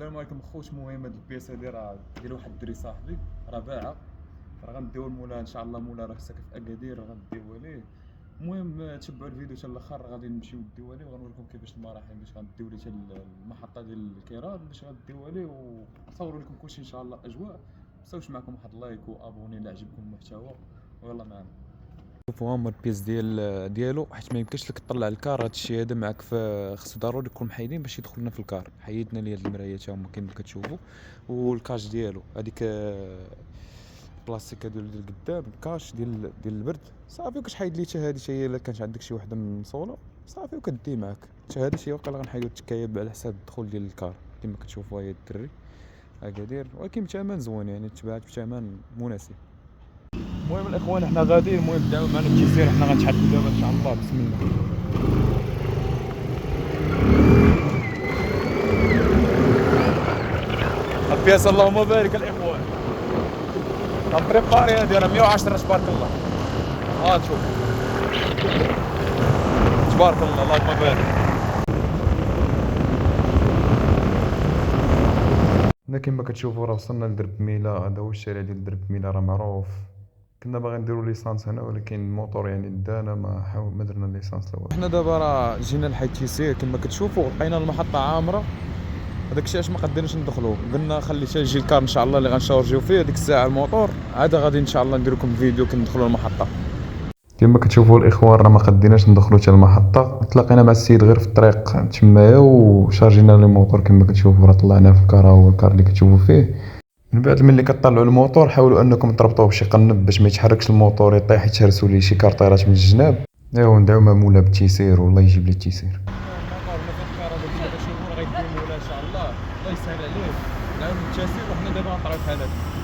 السلام عليكم خوت. المهم هاد البياسه هادي راه ديال واحد الدري صاحبي راه باعها، راه غنديوها لمولاها ان شاء الله. مولاها راه ساكن في اكادير، راه غنديوها ليه. المهم تبعوا الفيديو حتى الاخر، غادي نمشيو نديوها ليه وغنوريكم كيفاش المراحل باش غنديو ليه حتى المحطه ديال الكيران باش غنديوها ليه، ونصوروا لكم كلشي ان شاء الله اجواء. متنساوش معكم واحد لايك وابوني الا عجبكم المحتوى، ويلا معنا. شوفوا هما البيس ديالو، حيت ما يمكنش لك تطلع الكار. هادشي هذا معك، خصو ضروري تكون محايدين باش يدخل لنا في الكار. حيدنا ليه هاد المرايات هما كيما كتشوفوا، والكاش ديالو هذيك البلاستيك هادو ديال قدام، الكاش ديال البرد صافي. وكتحيد ليه حتى هادي هي الا كانت عندك شي وحده من صوله صافي، وكدي معاك حتى هادي شي. وقيلا غنحيدو التكايب على حساب الدخول ديال الكار كيما كتشوفوا. هاي الدري اكادير، ولكن بثمن زوين يعني، تباعت بثمن مناسب. المهم الاخوان حنا غاديين، المهم دعوا معنا التيسير، حنا غنتحدوا دابا ان شاء الله. بسم الله. البياسه اللهم بارك الاخوان، غنبريباري هادي راه 110 تبارك الله. ها تشوف تبارك الله اللهم بارك. هنا كما كتشوفوا راه وصلنا لدرب ميلا. هذا هو الشارع ديال درب ميلا، راه معروف. كنا باغي نديرو ليسانس هنا، ولكن الموطور يعني دانا، ما درنا ليسانس لا والو. حنا دابا راه جينا لحي التيسير كما كتشوفوا، لقينا المحطه عامره. هذاك الشيء علاش ما قدرناش ندخلوا، قلنا خلي حتى يجي الكار ان شاء الله اللي غنشارجيو فيه ديك الساعه الموطور. عاد غادي ان شاء الله ندير لكم فيديو كندخلوا المحطه. كما كتشوفوا الاخوان راه ما قديناش ندخلوا حتى المحطه. تلاقينا مع السيد غير في الطريق تمايا، وشارجينا لي الموطور كما كتشوفوا. راه طلعنا في الكار، هو الكار اللي كتشوفوا فيه. من بعد ملي كطلعوا الموطور حاولوا انكم تربطوه بشي قنب باش ما يتحركش الموطور، يطيح يتهرسوا ليه شي كارطيرات من الجناب. ايوا ندعو مع مولا بالتيسير، والله يجيب لي التيسير. الموطور هنا في الكار هذا كما كتشوفوا راه غيدير مولا ان شاء الله. الله يسهل عليه، نعاود التيسير. وحنا دابا غنطلعوا بحال هكا.